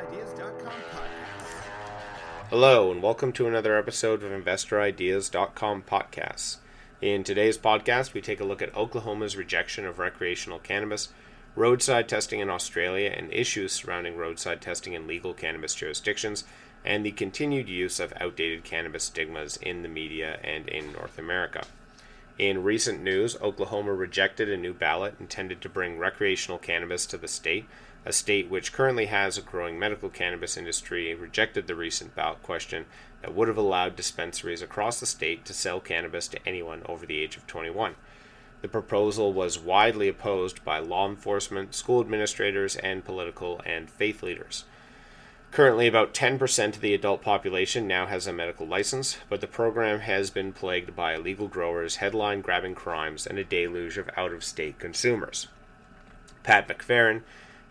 InvestorIdeas.com podcast. Hello, and welcome to another episode of InvestorIdeas.com podcasts. In today's podcast, we take a look at Oklahoma's rejection of recreational cannabis, roadside testing in Australia, and issues surrounding roadside testing in legal cannabis jurisdictions, and the continued use of outdated cannabis stigmas in the media and in North America. In recent news, Oklahoma rejected a new ballot intended to bring recreational cannabis to the state. A state which currently has a growing medical cannabis industry rejected the recent ballot question that would have allowed dispensaries across the state to sell cannabis to anyone over the age of 21. The proposal was widely opposed by law enforcement, school administrators, and political and faith leaders. Currently, about 10% of the adult population now has a medical license, but the program has been plagued by illegal growers, headline-grabbing crimes, and a deluge of out-of-state consumers. Pat McFerrin,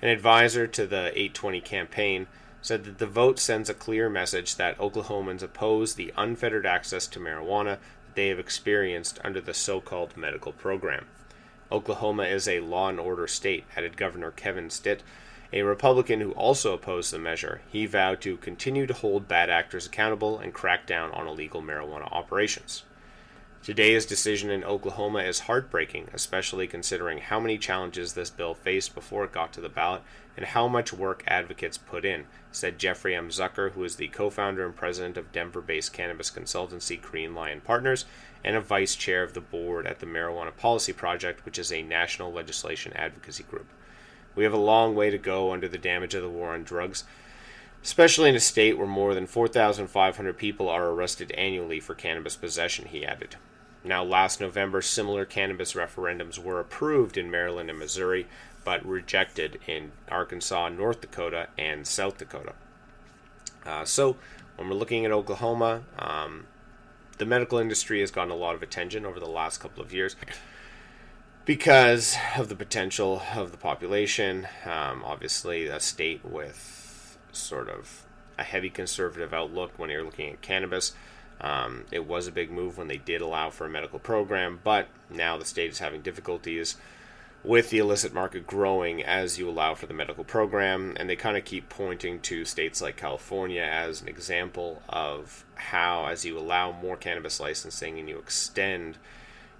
an advisor to the 820 campaign, said that the vote sends a clear message that Oklahomans oppose the unfettered access to marijuana that they have experienced under the so-called medical program. Oklahoma is a law and order state, added Governor Kevin Stitt, a Republican who also opposed the measure. He vowed to continue to hold bad actors accountable and crack down on illegal marijuana operations. Today's decision in Oklahoma is heartbreaking, especially considering how many challenges this bill faced before it got to the ballot and how much work advocates put in, said Jeffrey M. Zucker, who is the co-founder and president of Denver-based cannabis consultancy Green Lion Partners and a vice chair of the board at the Marijuana Policy Project, which is a national legislation advocacy group. We have a long way to go under the damage of the war on drugs, especially in a state where more than 4,500 people are arrested annually for cannabis possession, he added. Now, last November, similar cannabis referendums were approved in Maryland and Missouri, but rejected in Arkansas, North Dakota, and South Dakota. So, when we're looking at Oklahoma, the medical industry has gotten a lot of attention over the last couple of years because of the potential of the population. Obviously, a state with sort of a heavy conservative outlook when you're looking at cannabis. It was a big move when they did allow for a medical program, but now the state is having difficulties with the illicit market growing as you allow for the medical program, and they kind of keep pointing to states like California as an example of how, as you allow more cannabis licensing and you extend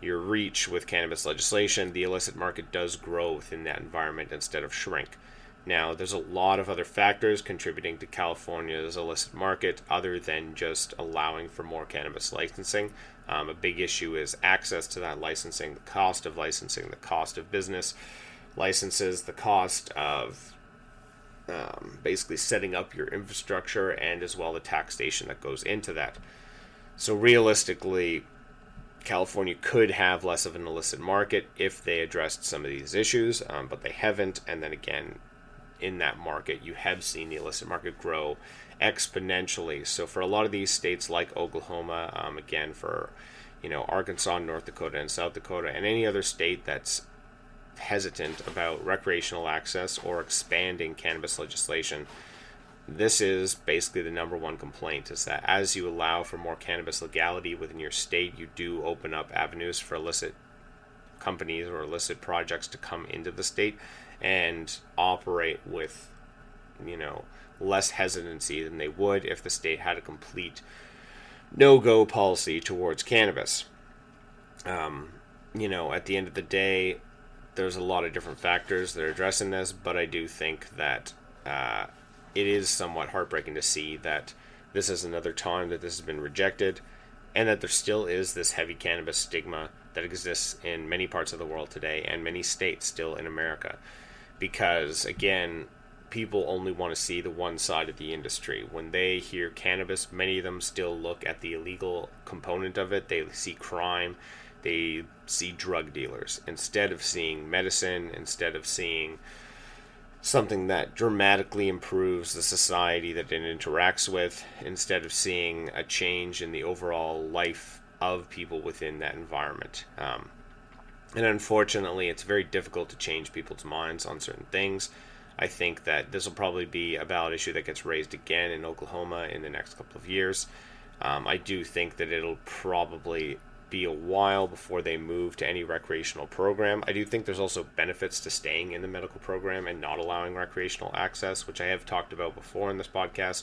your reach with cannabis legislation, the illicit market does grow within that environment instead of shrink. Now, there's a lot of other factors contributing to California's illicit market other than just allowing for more cannabis licensing. A big issue is access to that licensing, the cost of licensing, the cost of business licenses, the cost of basically setting up your infrastructure, and as well the taxation that goes into that. So realistically, California could have less of an illicit market if they addressed some of these issues, but they haven't. And then again, in that market, you have seen the illicit market grow exponentially. So for a lot of these states like Oklahoma, again for Arkansas, North Dakota, and South Dakota, and any other state that's hesitant about recreational access or expanding cannabis legislation, this is basically the number one complaint, is that as you allow for more cannabis legality within your state, you do open up avenues for illicit companies or illicit projects to come into the state and operate with, less hesitancy than they would if the state had a complete no-go policy towards cannabis. At the end of the day, there's a lot of different factors that are addressing this, but I do think that it is somewhat heartbreaking to see that this is another time that this has been rejected, and that there still is this heavy cannabis stigma that exists in many parts of the world today and many states still in America. Because, again, people only want to see the one side of the industry. When they hear cannabis, many of them still look at the illegal component of it. They see crime. They see drug dealers. Instead of seeing medicine, instead of seeing something that dramatically improves the society that it interacts with, instead of seeing a change in the overall life of people within that environment. And unfortunately, it's very difficult to change people's minds on certain things. I think that this will probably be a ballot issue that gets raised again in Oklahoma in the next couple of years. I do think that it'll probably be a while before they move to any recreational program. I do think there's also benefits to staying in the medical program and not allowing recreational access, which I have talked about before in this podcast,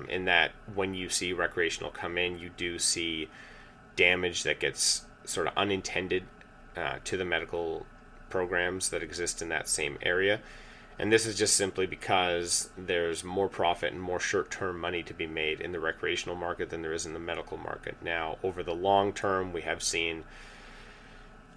in that when you see recreational come in, you do see damage that gets sort of unintended to the medical programs that exist in that same area. And this is just simply because there's more profit and more short-term money to be made in the recreational market than there is in the medical market. Now, over the long term, we have seen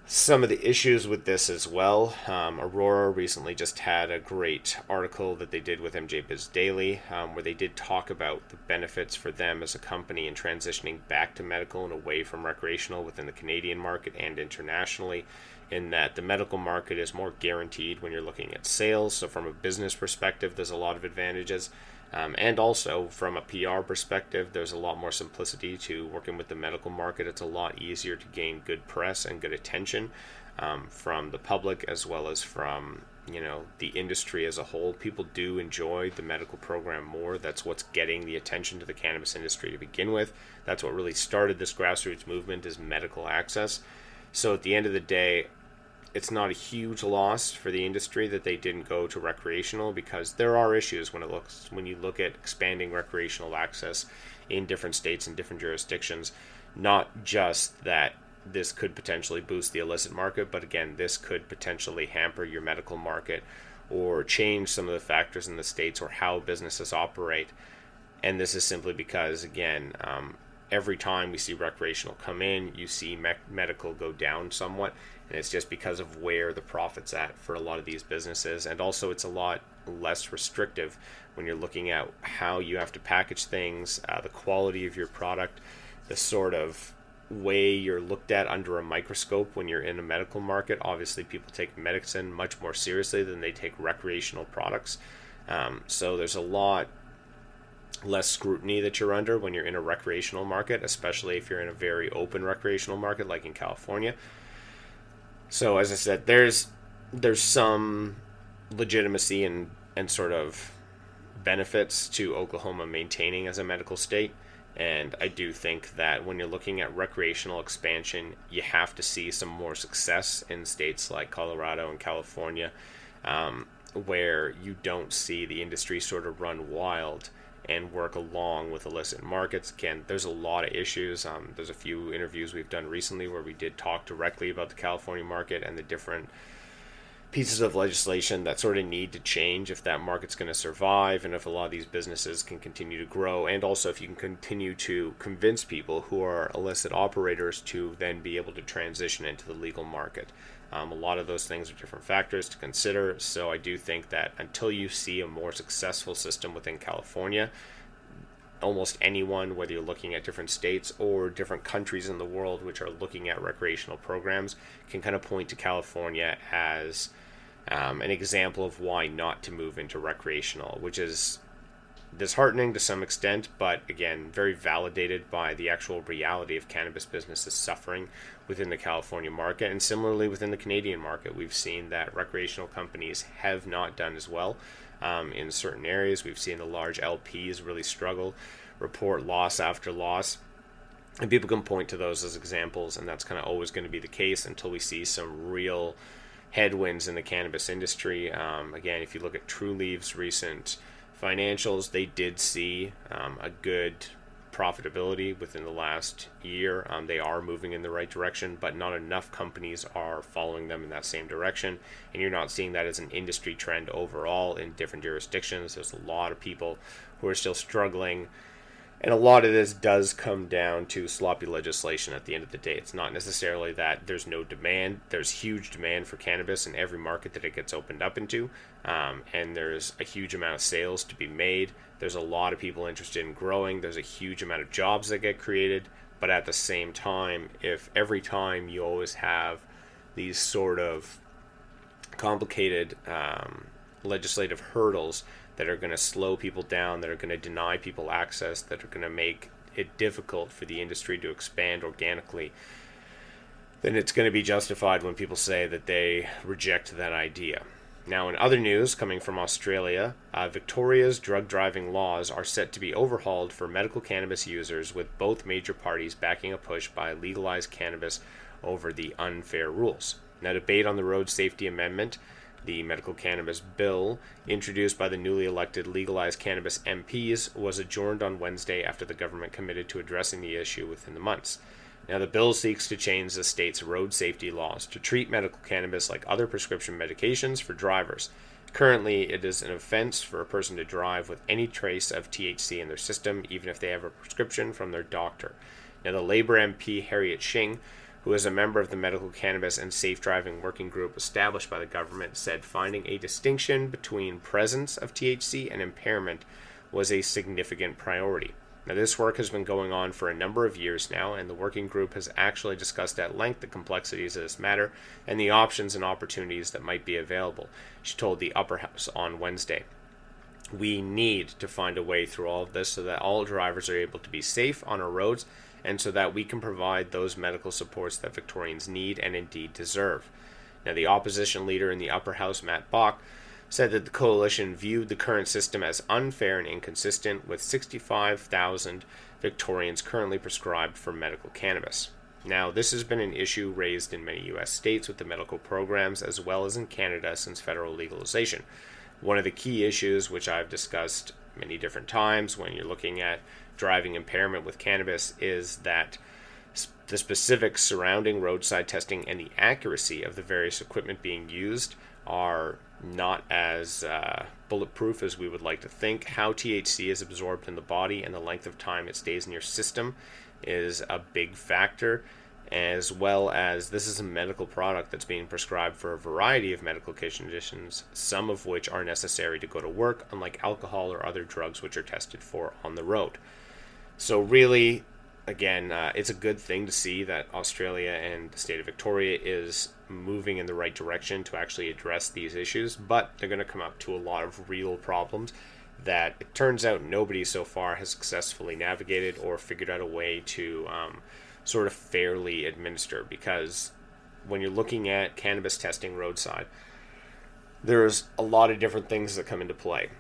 some of the issues with this as well. Aurora recently just had a great article that they did with MJ Biz Daily, where they did talk about the benefits for them as a company in transitioning back to medical and away from recreational within the Canadian market and internationally, in that the medical market is more guaranteed when you're looking at sales. So from a business perspective, there's a lot of advantages. And also from a PR perspective, there's a lot more simplicity to working with the medical market. It's a lot easier to gain good press and good attention from the public as well as from, the industry as a whole. People do enjoy the medical program more. That's what's getting the attention to the cannabis industry to begin with. That's what really started this grassroots movement, is medical access. So at the end of the day, it's not a huge loss for the industry that they didn't go to recreational, because there are issues when you look at expanding recreational access in different states and different jurisdictions. Not just that this could potentially boost the illicit market, but again, this could potentially hamper your medical market or change some of the factors in the states or how businesses operate. And this is simply because, again, every time we see recreational come in, you see medical go down somewhat, and it's just because of where the profit's at for a lot of these businesses. And also it's a lot less restrictive when you're looking at how you have to package things, the quality of your product, the sort of way you're looked at under a microscope when you're in a medical market. Obviously people take medicine much more seriously than they take recreational products. So there's a lot less scrutiny that you're under when you're in a recreational market, especially if you're in a very open recreational market like in California. So as I said, there's some legitimacy and sort of benefits to Oklahoma maintaining as a medical state. And I do think that when you're looking at recreational expansion, you have to see some more success in states like Colorado and California, where you don't see the industry sort of run wild and work along with illicit markets. Again, there's a lot of issues. There's a few interviews we've done recently where we did talk directly about the California market and the different pieces of legislation that sort of need to change if that market's going to survive, and if a lot of these businesses can continue to grow, and also if you can continue to convince people who are illicit operators to then be able to transition into the legal market. A lot of those things are different factors to consider. So I do think that until you see a more successful system within California, almost anyone, whether you're looking at different states or different countries in the world which are looking at recreational programs, can kind of point to California as an example of why not to move into recreational, which is disheartening to some extent, but again, very validated by the actual reality of cannabis businesses suffering within the California market. And similarly within the Canadian market, we've seen that recreational companies have not done as well in certain areas. We've seen the large LPs really struggle, report loss after loss, and people can point to those as examples, and that's kind of always going to be the case until we see some real headwinds in the cannabis industry. Again, if you look at Truliev's recent financials, they did see a good profitability within the last year. They are moving in the right direction, but not enough companies are following them in that same direction, and you're not seeing that as an industry trend overall in different jurisdictions. There's a lot of people who are still struggling, and a lot of this does come down to sloppy legislation at the end of the day. It's not necessarily that there's no demand. There's huge demand for cannabis in every market that it gets opened up into, and there's a huge amount of sales to be made. There's a lot of people interested in growing. There's a huge amount of jobs that get created, but at the same time, if every time you always have these sort of complicated legislative hurdles that are going to slow people down, that are going to deny people access, that are going to make it difficult for the industry to expand organically, then it's going to be justified when people say that they reject that idea. Now, in other news coming from Australia, Victoria's drug driving laws are set to be overhauled for medical cannabis users, with both major parties backing a push by legalized cannabis over the unfair rules. Now, debate on the road safety amendment, the medical cannabis bill, introduced by the newly elected legalized cannabis MPs, was adjourned on Wednesday after the government committed to addressing the issue within the months. Now, the bill seeks to change the state's road safety laws to treat medical cannabis like other prescription medications for drivers. Currently, it is an offense for a person to drive with any trace of THC in their system, even if they have a prescription from their doctor. Now, the Labour MP Harriet Shing, who is a member of the Medical Cannabis and Safe Driving Working Group established by the government, said finding a distinction between presence of THC and impairment was a significant priority. Now, this work has been going on for a number of years now, and the working group has actually discussed at length the complexities of this matter and the options and opportunities that might be available, she told the Upper House on Wednesday. We need to find a way through all of this so that all drivers are able to be safe on our roads, and so that we can provide those medical supports that Victorians need and indeed deserve. Now, the opposition leader in the Upper House, Matt Bach, said that the coalition viewed the current system as unfair and inconsistent, with 65,000 Victorians currently prescribed for medical cannabis. Now, this has been an issue raised in many U.S. states with the medical programs, as well as in Canada since federal legalization. One of the key issues, which I've discussed many different times when you're looking at driving impairment with cannabis, is that the specifics surrounding roadside testing and the accuracy of the various equipment being used are not as bulletproof as we would like to think. How THC is absorbed in the body and the length of time it stays in your system is a big factor, as well as this is a medical product that's being prescribed for a variety of medical conditions, some of which are necessary to go to work, unlike alcohol or other drugs which are tested for on the road. So really, again, it's a good thing to see that Australia and the state of Victoria is moving in the right direction to actually address these issues, but they're going to come up to a lot of real problems that it turns out nobody so far has successfully navigated or figured out a way to sort of fairly administer, because when you're looking at cannabis testing roadside, there's a lot of different things that come into play.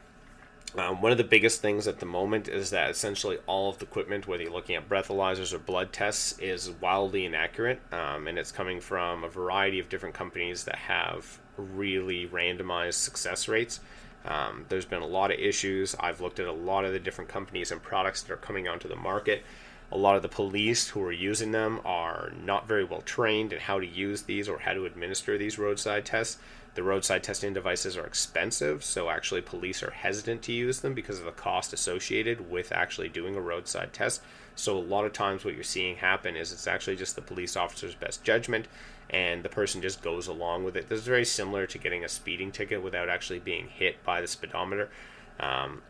One of the biggest things at the moment is that essentially all of the equipment, whether you're looking at breathalyzers or blood tests, is wildly inaccurate, and it's coming from a variety of different companies that have really randomized success rates. There's been a lot of issues. I've looked at a lot of the different companies and products that are coming onto the market. A lot of the police who are using them are not very well trained in how to use these or how to administer these roadside tests. The roadside testing devices are expensive, so actually police are hesitant to use them because of the cost associated with actually doing a roadside test. So a lot of times what you're seeing happen is it's actually just the police officer's best judgment, and the person just goes along with it. This is very similar to getting a speeding ticket without actually being hit by the speedometer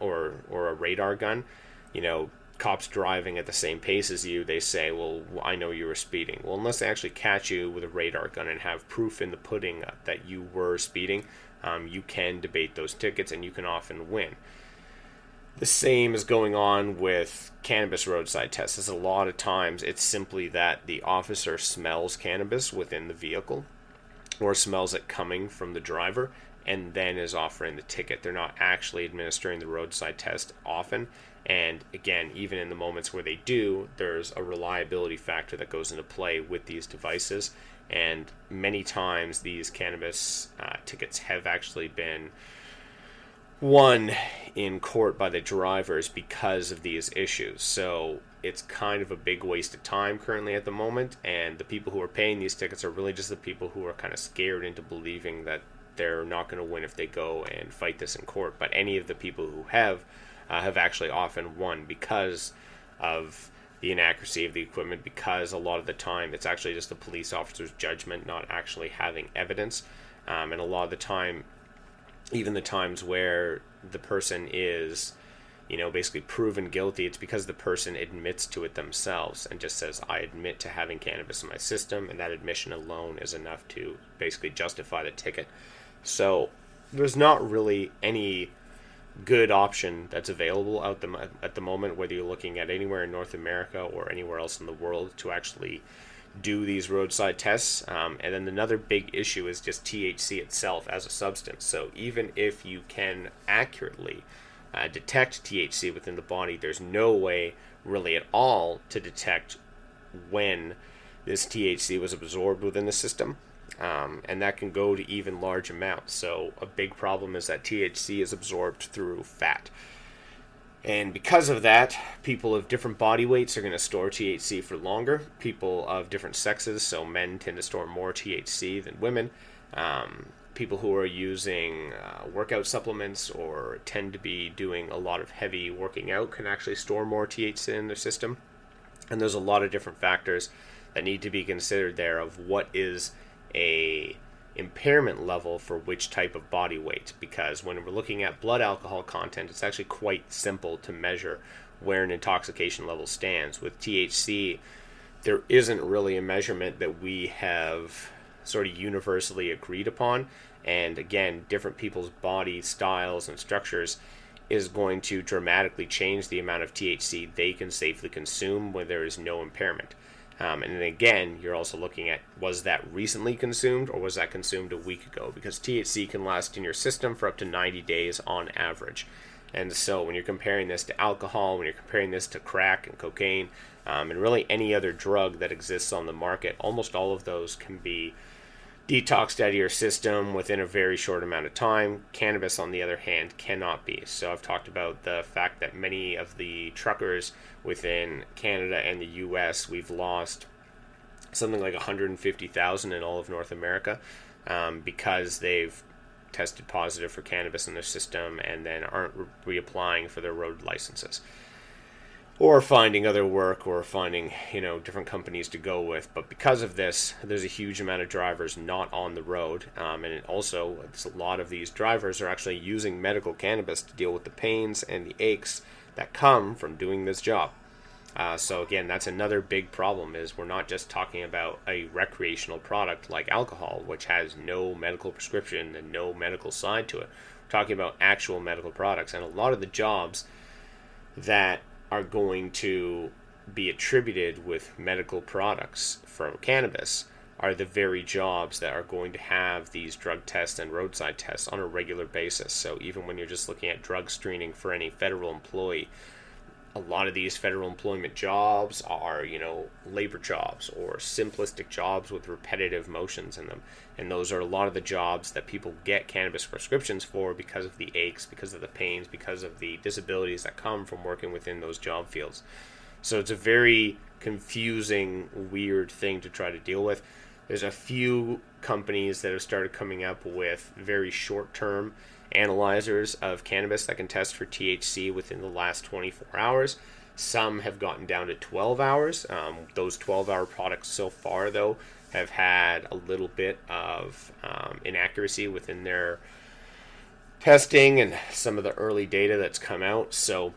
or a radar gun. You know, cops driving at the same pace as you, they say, well, I know you were speeding. Well, unless they actually catch you with a radar gun and have proof in the pudding that you were speeding, you can debate those tickets and you can often win. The same is going on with cannabis roadside tests. As a lot of times it's simply that the officer smells cannabis within the vehicle or smells it coming from the driver and then is offering the ticket. They're not actually administering the roadside test often. And again, even in the moments where they do, there's a reliability factor that goes into play with these devices. And many times these cannabis tickets have actually been won in court by the drivers because of these issues. So it's kind of a big waste of time currently at the moment. And the people who are paying these tickets are really just the people who are kind of scared into believing that they're not going to win if they go and fight this in court. But any of the people who have actually often won because of the inaccuracy of the equipment, because a lot of the time it's actually just the police officer's judgment, not actually having evidence. And a lot of the time, even the times where the person is, basically proven guilty, it's because the person admits to it themselves and just says, I admit to having cannabis in my system, and that admission alone is enough to basically justify the ticket. So there's not really any good option that's available at the moment, whether you're looking at anywhere in North America or anywhere else in the world, to actually do these roadside tests. And then another big issue is just THC itself as a substance. So even if you can accurately detect THC within the body, there's no way really at all to detect when this THC was absorbed within the system. And that can go to even large amounts. So a big problem is that THC is absorbed through fat. And because of that, people of different body weights are going to store THC for longer. People of different sexes, so men tend to store more THC than women. People who are using workout supplements or tend to be doing a lot of heavy working out can actually store more THC in their system. And there's a lot of different factors that need to be considered there of what is a impairment level for which type of body weight, because when we're looking at blood alcohol content, it's actually quite simple to measure where an intoxication level stands. With THC, there isn't really a measurement that we have sort of universally agreed upon, and again, different people's body styles and structures is going to dramatically change the amount of THC they can safely consume when there is no impairment. And then again, you're also looking at, was that recently consumed or was that consumed a week ago? Because THC can last in your system for up to 90 days on average. And so when you're comparing this to alcohol, when you're comparing this to crack and cocaine, and really any other drug that exists on the market, almost all of those can be detoxed out of your system within a very short amount of time. Cannabis, on the other hand, cannot be. So I've talked about the fact that many of the truckers within Canada and the US, we've lost something like 150,000 in all of North America because they've tested positive for cannabis in their system and then aren't reapplying for their road licenses, or finding other work, or finding, different companies to go with. But because of this, there's a huge amount of drivers not on the road. And it also, a lot of these drivers are actually using medical cannabis to deal with the pains and the aches that come from doing this job. So again, that's another big problem, is we're not just talking about a recreational product like alcohol, which has no medical prescription and no medical side to it. We're talking about actual medical products. And a lot of the jobs that are going to be attributed with medical products from cannabis are the very jobs that are going to have these drug tests and roadside tests on a regular basis. So even when you're just looking at drug screening for any federal employee, a lot of these federal employment jobs are, labor jobs or simplistic jobs with repetitive motions in them. And those are a lot of the jobs that people get cannabis prescriptions for because of the aches, because of the pains, because of the disabilities that come from working within those job fields. So it's a very confusing, weird thing to try to deal with. There's a few companies that have started coming up with very short-term analyzers of cannabis that can test for THC within the last 24 hours. Some have gotten down to 12 hours. Those 12-hour products so far, though, have had a little bit of inaccuracy within their testing and some of the early data that's come out. So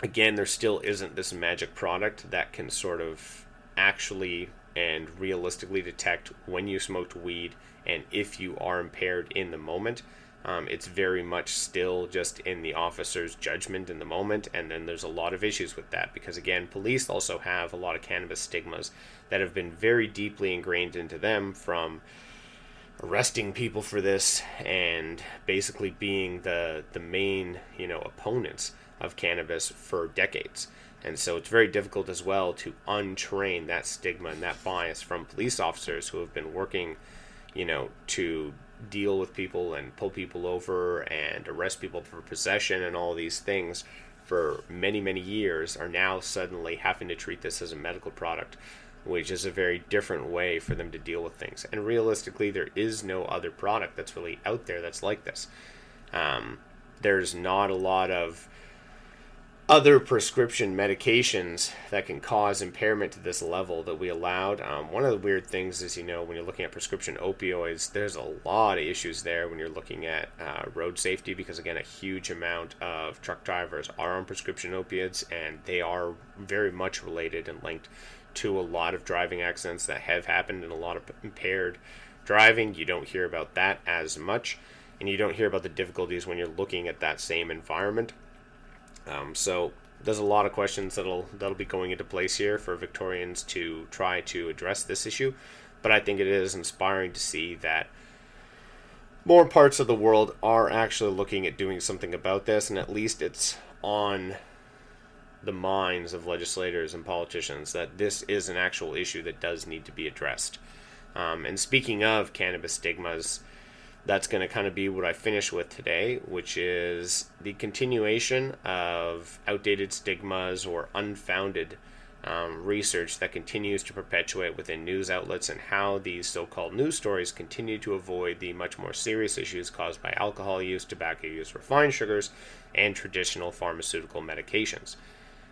again, there still isn't this magic product that can sort of actually and realistically detect when you smoked weed and if you are impaired in the moment. It's very much still just in the officer's judgment in the moment, and then there's a lot of issues with that because, again, police also have a lot of cannabis stigmas that have been very deeply ingrained into them from arresting people for this and basically being the main, opponents of cannabis for decades. And so it's very difficult as well to untrain that stigma and that bias from police officers who have been working, to deal with people and pull people over and arrest people for possession and all these things for many, many years, are now suddenly having to treat this as a medical product, which is a very different way for them to deal with things. And realistically, there is no other product that's really out there that's like this. There's not a lot of other prescription medications that can cause impairment to this level that we allowed. One of the weird things is, when you're looking at prescription opioids, there's a lot of issues there when you're looking at road safety, because again, a huge amount of truck drivers are on prescription opiates, and they are very much related and linked to a lot of driving accidents that have happened and a lot of impaired driving. You don't hear about that as much, and you don't hear about the difficulties when you're looking at that same environment. So there's a lot of questions that'll be going into place here for Victorians to try to address this issue. But I think it is inspiring to see that more parts of the world are actually looking at doing something about this, and at least it's on the minds of legislators and politicians that this is an actual issue that does need to be addressed. And speaking of cannabis stigmas, that's going to kind of be what I finish with today, which is the continuation of outdated stigmas or unfounded research that continues to perpetuate within news outlets, and how these so-called news stories continue to avoid the much more serious issues caused by alcohol use, tobacco use, refined sugars, and traditional pharmaceutical medications.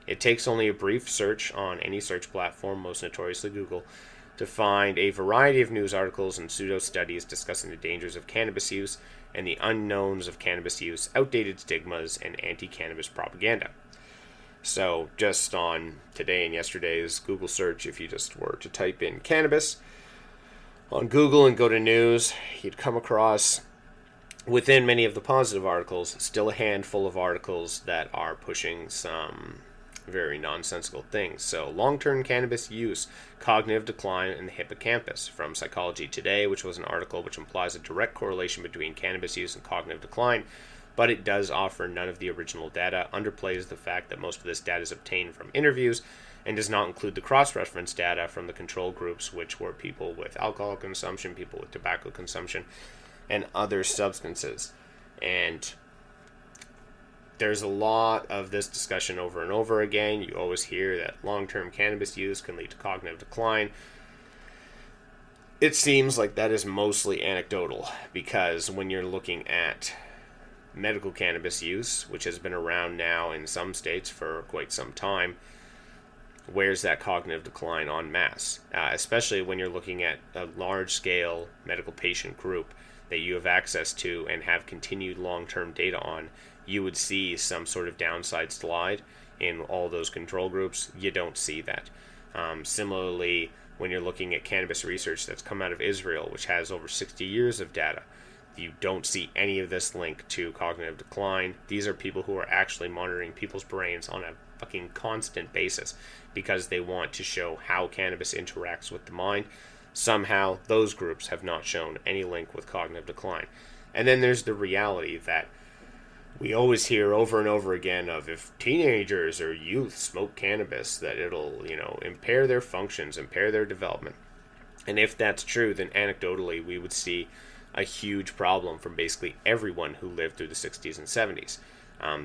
It takes only a brief search on any search platform, most notoriously Google, to find a variety of news articles and pseudo-studies discussing the dangers of cannabis use and the unknowns of cannabis use, outdated stigmas, and anti-cannabis propaganda. So just on today and yesterday's Google search, if you just were to type in cannabis on Google and go to news, you'd come across, within many of the positive articles, still a handful of articles that are pushing some very nonsensical things. So, long-term cannabis use, cognitive decline in the hippocampus, from Psychology Today, which was an article which implies a direct correlation between cannabis use and cognitive decline, but it does offer none of the original data, underplays the fact that most of this data is obtained from interviews, and does not include the cross-reference data from the control groups, which were people with alcohol consumption, people with tobacco consumption, and other substances. And there's a lot of this discussion over and over again. You always hear that long-term cannabis use can lead to cognitive decline. It seems like that is mostly anecdotal, because when you're looking at medical cannabis use, which has been around now in some states for quite some time, where's that cognitive decline en masse? Especially when you're looking at a large-scale medical patient group that you have access to and have continued long-term data on, you would see some sort of downside slide in all those control groups. You don't see that. Similarly, when you're looking at cannabis research that's come out of Israel, which has over 60 years of data, you don't see any of this link to cognitive decline. These are people who are actually monitoring people's brains on a fucking constant basis because they want to show how cannabis interacts with the mind. Somehow, those groups have not shown any link with cognitive decline. And then there's the reality that we always hear over and over again of, if teenagers or youth smoke cannabis, that it'll, impair their functions, impair their development. And if that's true, then anecdotally we would see a huge problem from basically everyone who lived through the 60s and 70s.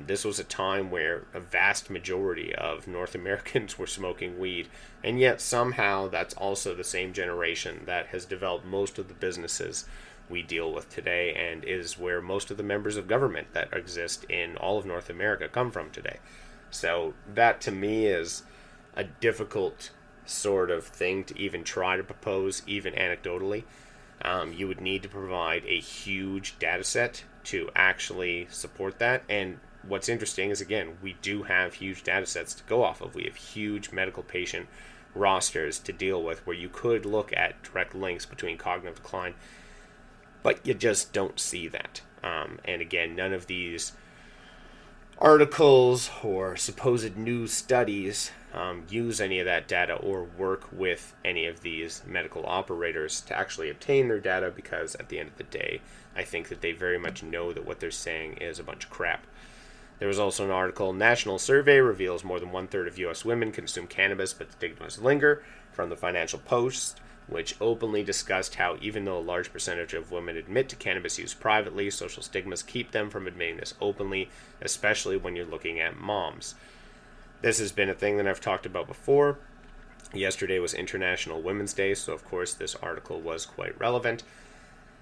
This was a time where a vast majority of North Americans were smoking weed, and yet somehow that's also the same generation that has developed most of the businesses we deal with today, and is where most of the members of government that exist in all of North America come from today. So that to me is a difficult sort of thing to even try to propose, even anecdotally. You would need to provide a huge data set to actually support that. And what's interesting is, again, we do have huge data sets to go off of. We have huge medical patient rosters to deal with where you could look at direct links between cognitive decline, but you just don't see that. And again, none of these articles or supposed news studies use any of that data or work with any of these medical operators to actually obtain their data, because at the end of the day, I think that they very much know that what they're saying is a bunch of crap. There was also an article, National Survey Reveals More Than One-Third of U.S. Women Consume Cannabis, But Stigmas Linger, from the Financial Post, which openly discussed how even though a large percentage of women admit to cannabis use privately, social stigmas keep them from admitting this openly, especially when you're looking at moms. This has been a thing that I've talked about before. Yesterday was International Women's Day, so of course this article was quite relevant.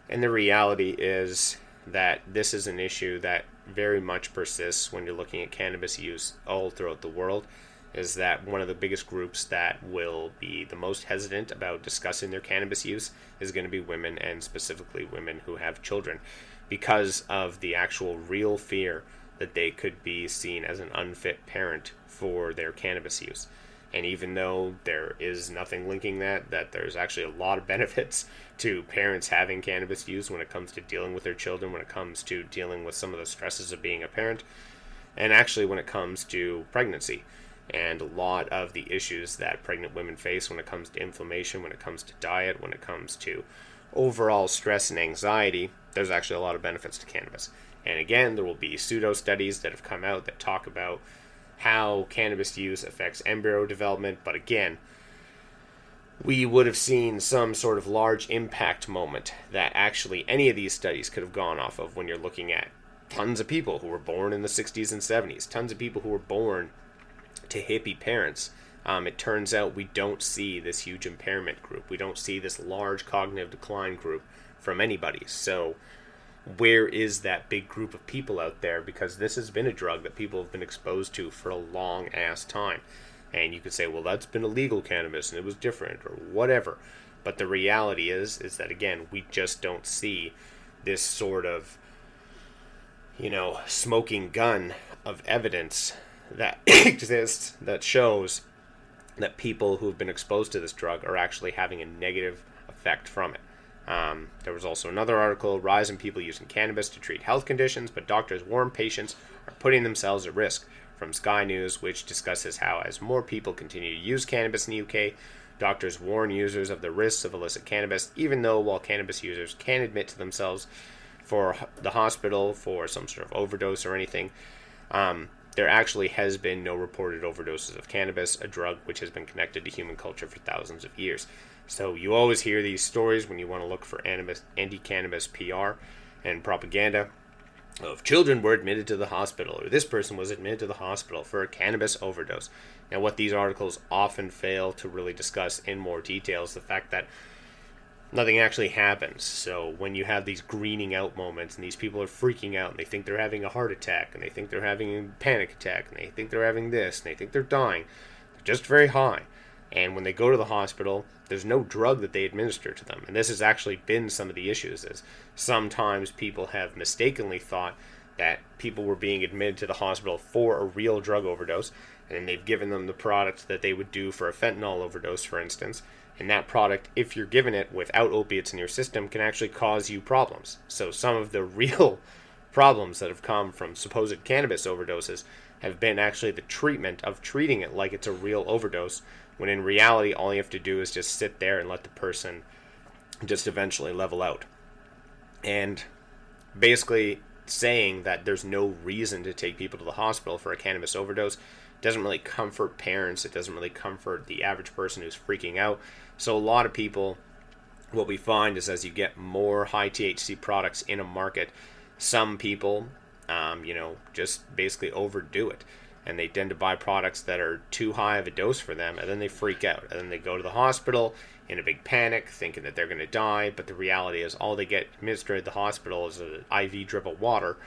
And the reality is that this is an issue that very much persists when you're looking at cannabis use all throughout the world, is that one of the biggest groups that will be the most hesitant about discussing their cannabis use is going to be women, and specifically women who have children, because of the actual real fear that they could be seen as an unfit parent for their cannabis use. And even though there is nothing linking that there's actually a lot of benefits to parents having cannabis use when it comes to dealing with their children, when it comes to dealing with some of the stresses of being a parent, and actually when it comes to pregnancy and a lot of the issues that pregnant women face when it comes to inflammation, when it comes to diet, when it comes to overall stress and anxiety, there's actually a lot of benefits to cannabis. And again, there will be pseudo studies that have come out that talk about how cannabis use affects embryo development, but again, we would have seen some sort of large impact moment that actually any of these studies could have gone off of when you're looking at tons of people who were born in the 60s and 70s, tons of people who were born to hippie parents. It turns out we don't see this huge impairment group. We don't see this large cognitive decline group from anybody. So where is that big group of people out there? Because this has been a drug that people have been exposed to for a long ass time. And you could say, well, that's been illegal cannabis and it was different or whatever. But the reality is that, again, we just don't see this sort of, smoking gun of evidence that exists that shows that people who have been exposed to this drug are actually having a negative effect from it. There was also another article, rise in people using cannabis to treat health conditions, but doctors warn patients are putting themselves at risk, from Sky News, which discusses how as more people continue to use cannabis in the UK, doctors warn users of the risks of illicit cannabis, even though while cannabis users can admit to themselves for the hospital for some sort of overdose or anything, there actually has been no reported overdoses of cannabis, a drug which has been connected to human culture for thousands of years. So you always hear these stories when you want to look for anti-cannabis PR and propaganda of children were admitted to the hospital, or this person was admitted to the hospital for a cannabis overdose. Now, what these articles often fail to really discuss in more detail is the fact that nothing actually happens. So when you have these greening out moments and these people are freaking out and they think they're having a heart attack and they think they're having a panic attack and they think they're having this and they think they're dying, they're just very high. And when they go to the hospital, there's no drug that they administer to them. And this has actually been some of the issues, is sometimes people have mistakenly thought that people were being admitted to the hospital for a real drug overdose, and they've given them the product that they would do for a fentanyl overdose, for instance. And that product, if you're given it without opiates in your system, can actually cause you problems. So some of the real problems that have come from supposed cannabis overdoses have been actually the treatment of treating it like it's a real overdose, when in reality all you have to do is just sit there and let the person just eventually level out. And basically saying that there's no reason to take people to the hospital for a cannabis overdose doesn't really comfort parents. It doesn't really comfort the average person who's freaking out. So a lot of people, what we find is as you get more high THC products in a market, some people, just basically overdo it. And they tend to buy products that are too high of a dose for them, and then they freak out. And then they go to the hospital in a big panic, thinking that they're going to die. But the reality is all they get administered at the hospital is an IV drip of water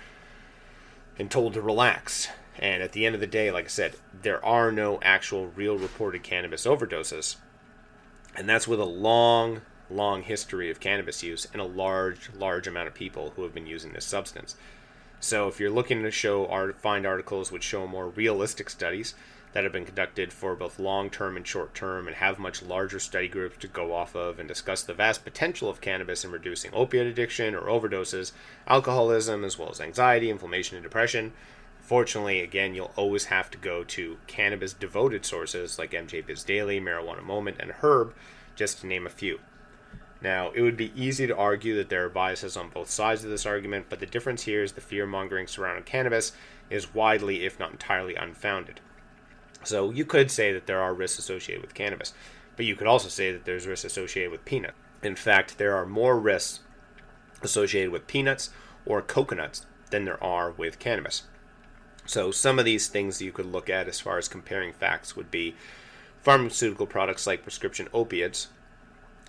and told to relax. And at the end of the day, like I said, there are no actual real reported cannabis overdoses. And that's with a long history of cannabis use and a large amount of people who have been using this substance. So if you're looking to find articles which show more realistic studies that have been conducted for both long-term and short-term and have much larger study groups to go off of and discuss the vast potential of cannabis in reducing opiate addiction or overdoses, alcoholism, as well as anxiety, inflammation, and depression, fortunately, again, you'll always have to go to cannabis-devoted sources like MJ Biz Daily, Marijuana Moment, and Herb, just to name a few. Now, it would be easy to argue that there are biases on both sides of this argument, but the difference here is the fear-mongering surrounding cannabis is widely, if not entirely, unfounded. So you could say that there are risks associated with cannabis, but you could also say that there's risks associated with peanuts. In fact, there are more risks associated with peanuts or coconuts than there are with cannabis. So some of these things you could look at as far as comparing facts would be pharmaceutical products like prescription opiates,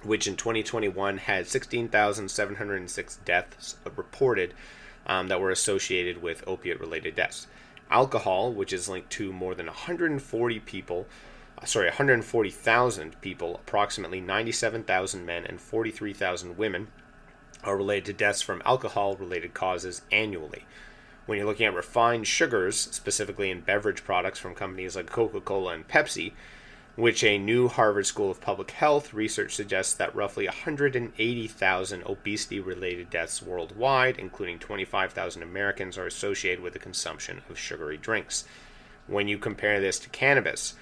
which in 2021 had 16,706 deaths reported that were associated with opiate-related deaths. Alcohol, which is linked to more than 140,000 people, approximately 97,000 men and 43,000 women, are related to deaths from alcohol-related causes annually. When you're looking at refined sugars, specifically in beverage products from companies like Coca-Cola and Pepsi, which a new Harvard School of Public Health research suggests that roughly 180,000 obesity-related deaths worldwide, including 25,000 Americans, are associated with the consumption of sugary drinks. When you compare this to cannabis,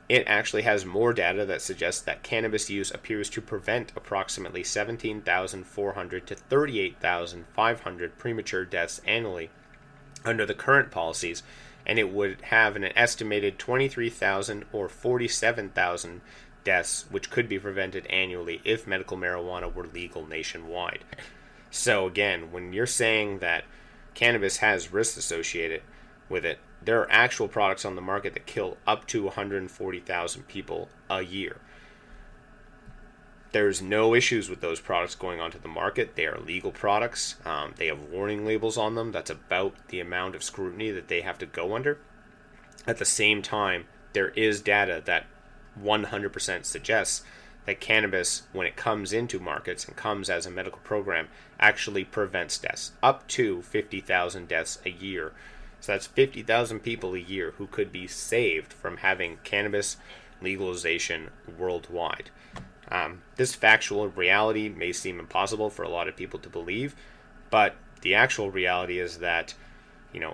it actually has more data that suggests that cannabis use appears to prevent approximately 17,400 to 38,500 premature deaths annually under the current policies, and it would have an estimated 23,000 or 47,000 deaths which could be prevented annually if medical marijuana were legal nationwide. So again, when you're saying that cannabis has risks associated with it, there are actual products on the market that kill up to 140,000 people a year. There's no issues with those products going onto the market. They are legal products. They have warning labels on them. That's about the amount of scrutiny that they have to go under. At the same time, there is data that 100% suggests that cannabis, when it comes into markets and comes as a medical program, actually prevents deaths. Up to 50,000 deaths a year. So that's 50,000 people a year who could be saved from having cannabis legalization worldwide. This factual reality may seem impossible for a lot of people to believe, but the actual reality is that,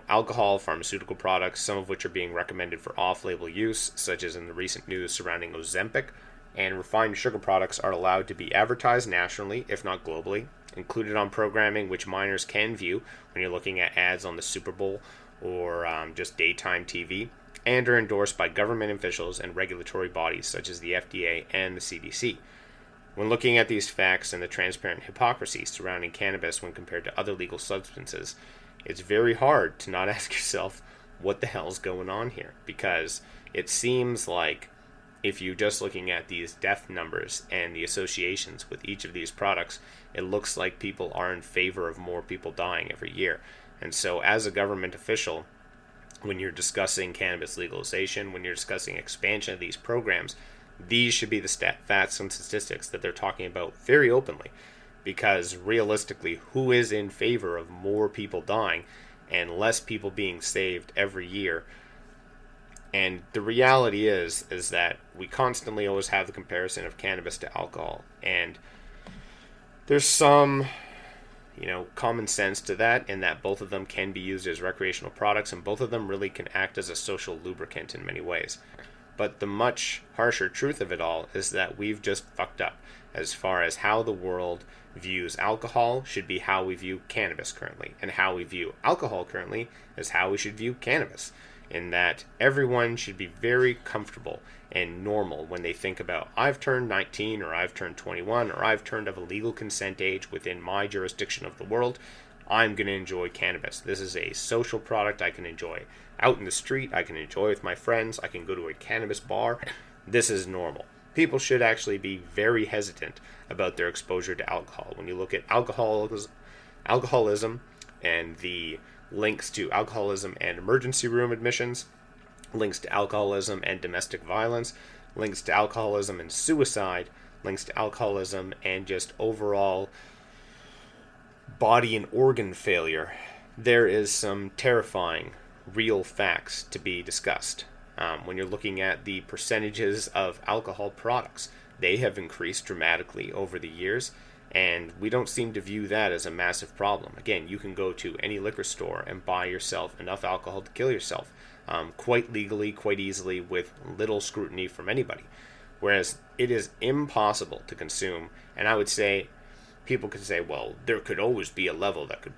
alcohol, pharmaceutical products, some of which are being recommended for off-label use, such as in the recent news surrounding Ozempic, and refined sugar products are allowed to be advertised nationally, if not globally, included on programming which minors can view when you're looking at ads on the Super Bowl or just daytime TV, and are endorsed by government officials and regulatory bodies such as the FDA and the CDC. When looking at these facts and the transparent hypocrisy surrounding cannabis when compared to other legal substances, it's very hard to not ask yourself what the hell's going on here, because it seems like if you're just looking at these death numbers and the associations with each of these products, it looks like people are in favor of more people dying every year. And so as a government official, when you're discussing cannabis legalization, when you're discussing expansion of these programs, these should be the facts and statistics that they're talking about very openly. Because realistically, who is in favor of more people dying and less people being saved every year? And the reality is that we constantly always have the comparison of cannabis to alcohol. And there's some common sense to that, in that both of them can be used as recreational products, and both of them really can act as a social lubricant in many ways. But the much harsher truth of it all is that we've just fucked up as far as how the world views alcohol should be how we view cannabis currently, and how we view alcohol currently is how we should view cannabis, in that everyone should be very comfortable and normal when they think about, I've turned 19, or I've turned 21, or I've turned of a legal consent age within my jurisdiction of the world, I'm going to enjoy cannabis. This is a social product I can enjoy out in the street, I can enjoy with my friends, I can go to a cannabis bar. This is normal. People should actually be very hesitant about their exposure to alcohol. When you look at alcoholism and the links to alcoholism and emergency room admissions, links to alcoholism and domestic violence, links to alcoholism and suicide, links to alcoholism and just overall body and organ failure, there is some terrifying real facts to be discussed. When you're looking at the percentages of alcohol products, they have increased dramatically over the years, and we don't seem to view that as a massive problem. Again, you can go to any liquor store and buy yourself enough alcohol to kill yourself, quite legally, quite easily, with little scrutiny from anybody. Whereas it is impossible to consume, and I would say, people could say, well, there could always be a level that could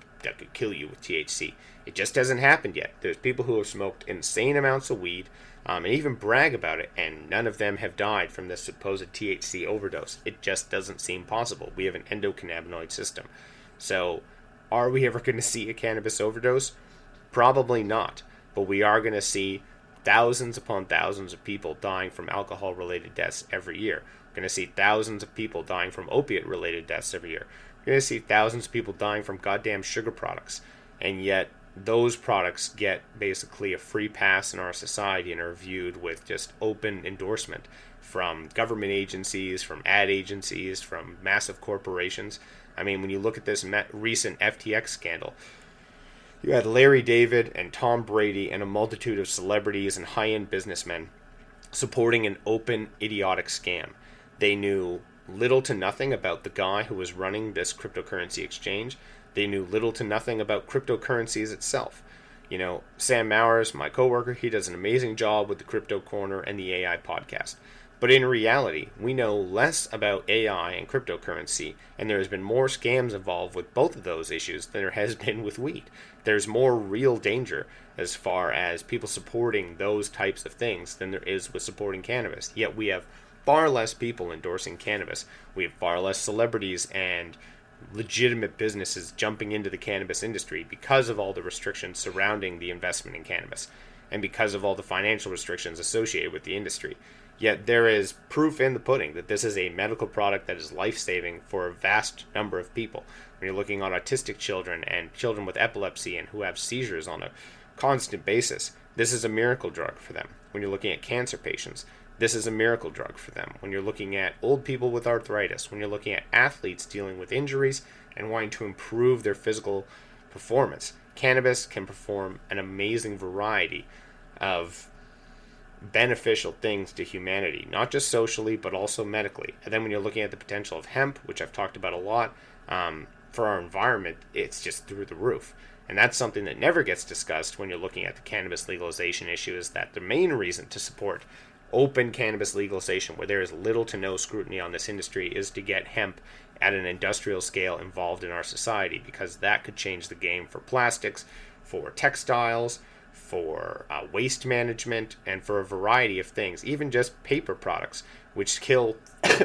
kill you with THC. It just hasn't happened yet. There's people who have smoked insane amounts of weed, and even brag about it, and none of them have died from this supposed THC overdose. It just doesn't seem possible. We have an endocannabinoid system. So, are we ever going to see a cannabis overdose? Probably not. But we are going to see thousands upon thousands of people dying from alcohol-related deaths every year. We're going to see thousands of people dying from opiate-related deaths every year. We're going to see thousands of people dying from goddamn sugar products. And yet, those products get basically a free pass in our society and are viewed with just open endorsement from government agencies, from ad agencies, from massive corporations. I mean, when you look at this recent FTX scandal, you had Larry David and Tom Brady and a multitude of celebrities and high-end businessmen supporting an open, idiotic scam. They knew little to nothing about the guy who was running this cryptocurrency exchange. They knew little to nothing about cryptocurrencies itself. Sam Mowers, my coworker, he does an amazing job with the Crypto Corner and the AI podcast. But in reality, we know less about AI and cryptocurrency, and there has been more scams involved with both of those issues than there has been with weed. There's more real danger as far as people supporting those types of things than there is with supporting cannabis. Yet we have far less people endorsing cannabis. We have far less celebrities and legitimate businesses jumping into the cannabis industry because of all the restrictions surrounding the investment in cannabis and because of all the financial restrictions associated with the industry. Yet there is proof in the pudding that this is a medical product that is life-saving for a vast number of people. When you're looking at autistic children and children with epilepsy and who have seizures on a constant basis, this is a miracle drug for them. When you're looking at cancer patients, this is a miracle drug for them. When you're looking at old people with arthritis, when you're looking at athletes dealing with injuries and wanting to improve their physical performance, cannabis can perform an amazing variety of beneficial things to humanity, not just socially, but also medically. And then when you're looking at the potential of hemp, which I've talked about a lot, for our environment, it's just through the roof. And that's something that never gets discussed when you're looking at the cannabis legalization issue, is that the main reason to support open cannabis legalization, where there is little to no scrutiny on this industry, is to get hemp at an industrial scale involved in our society, because that could change the game for plastics, for textiles, for waste management, and for a variety of things, even just paper products, which kill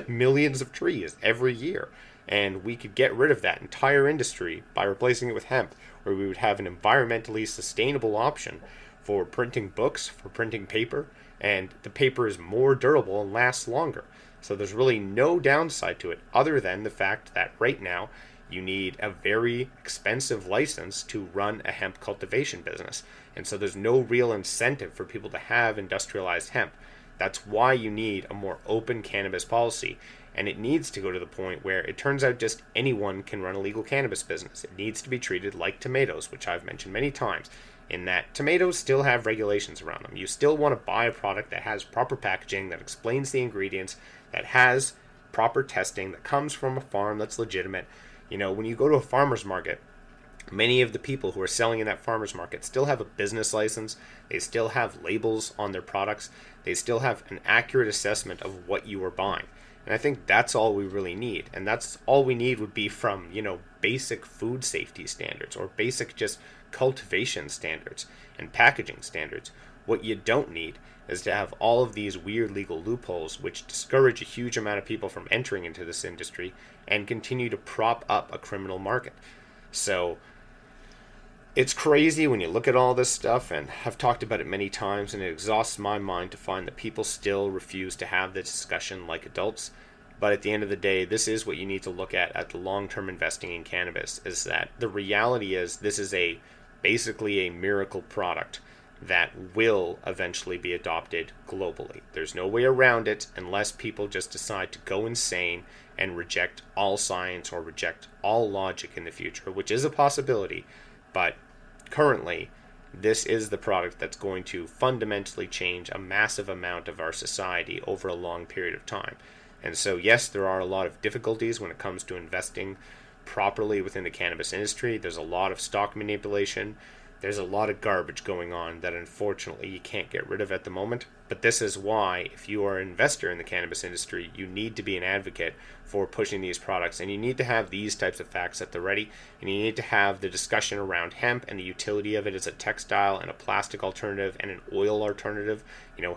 millions of trees every year. And we could get rid of that entire industry by replacing it with hemp, where we would have an environmentally sustainable option for printing books, for printing paper, and the paper is more durable and lasts longer. So there's really no downside to it other than the fact that right now you need a very expensive license to run a hemp cultivation business. And so there's no real incentive for people to have industrialized hemp. That's why you need a more open cannabis policy. And it needs to go to the point where it turns out just anyone can run a legal cannabis business. It needs to be treated like tomatoes, which I've mentioned many times, in that tomatoes still have regulations around them. You still want to buy a product that has proper packaging, that explains the ingredients, that has proper testing, that comes from a farm that's legitimate. When you go to a farmer's market, many of the people who are selling in that farmer's market still have a business license. They still have labels on their products. They still have an accurate assessment of what you are buying. And I think that's all we really need. And that's all we need would be from, basic food safety standards or basic just cultivation standards and packaging standards. What you don't need is to have all of these weird legal loopholes which discourage a huge amount of people from entering into this industry and continue to prop up a criminal market. So it's crazy when you look at all this stuff, and I've talked about it many times, and it exhausts my mind to find that people still refuse to have this discussion like adults. But at the end of the day, this is what you need to look at the long-term investing in cannabis, is that the reality is this is basically a miracle product that will eventually be adopted globally. There's no way around it unless people just decide to go insane and reject all science or reject all logic in the future, which is a possibility. But currently, this is the product that's going to fundamentally change a massive amount of our society over a long period of time. And so, yes, there are a lot of difficulties when it comes to investing properly within the cannabis industry. There's a lot of stock manipulation. There's a lot of garbage going on that unfortunately you can't get rid of at the moment. But this is why, if you are an investor in the cannabis industry, you need to be an advocate for pushing these products. And you need to have these types of facts at the ready. And you need to have the discussion around hemp and the utility of it as a textile and a plastic alternative and an oil alternative.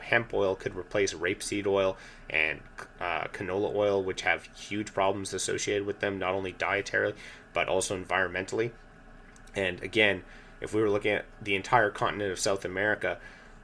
Hemp oil could replace rapeseed oil and canola oil, which have huge problems associated with them, not only dietarily, but also environmentally. And again, if we were looking at the entire continent of South America,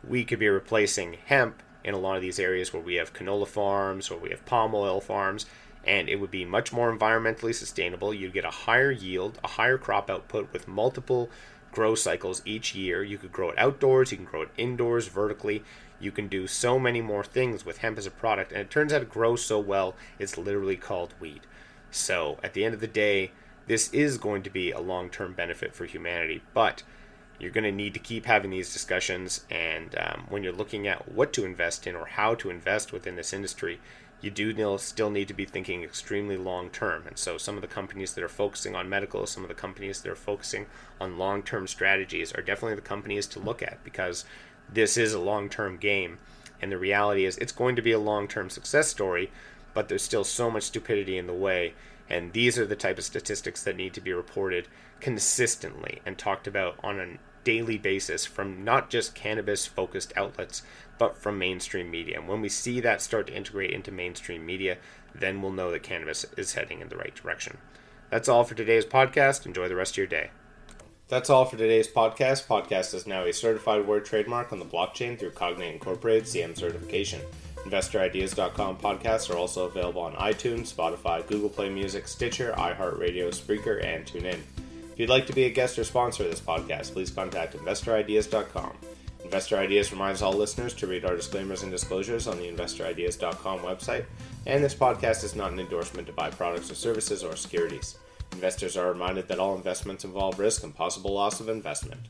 we could be replacing hemp in a lot of these areas where we have canola farms or we have palm oil farms, and it would be much more environmentally sustainable. You'd get a higher yield, a higher crop output with multiple grow cycles each year. You could grow it outdoors, you can grow it indoors, vertically. You can do so many more things with hemp as a product, and it turns out it grows so well, it's literally called weed. So at the end of the day, this is going to be a long-term benefit for humanity, but You're going to need to keep having these discussions, and when you're looking at what to invest in or how to invest within this industry, you do still need to be thinking extremely long term. And so some of the companies that are focusing on medical, some of the companies that are focusing on long-term strategies are definitely the companies to look at, because this is a long-term game. And the reality is it's going to be a long-term success story, but there's still so much stupidity in the way. And these are the type of statistics that need to be reported consistently and talked about on a daily basis from not just cannabis-focused outlets, but from mainstream media. And when we see that start to integrate into mainstream media, then we'll know that cannabis is heading in the right direction. That's all for today's podcast. Enjoy the rest of your day. That's all for today's podcast. Podcast is now a certified word trademark on the blockchain through Cognate Incorporated CM certification. InvestorIdeas.com podcasts are also available on iTunes, Spotify, Google Play Music, Stitcher, iHeartRadio, Spreaker, and TuneIn. If you'd like to be a guest or sponsor of this podcast, please contact InvestorIdeas.com. Investor Ideas reminds all listeners to read our disclaimers and disclosures on the InvestorIdeas.com website, and this podcast is not an endorsement to buy products or services or securities. Investors are reminded that all investments involve risk and possible loss of investment.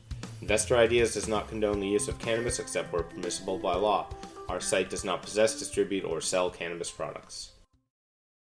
Investor Ideas does not condone the use of cannabis except where permissible by law. Our site does not possess, distribute, or sell cannabis products.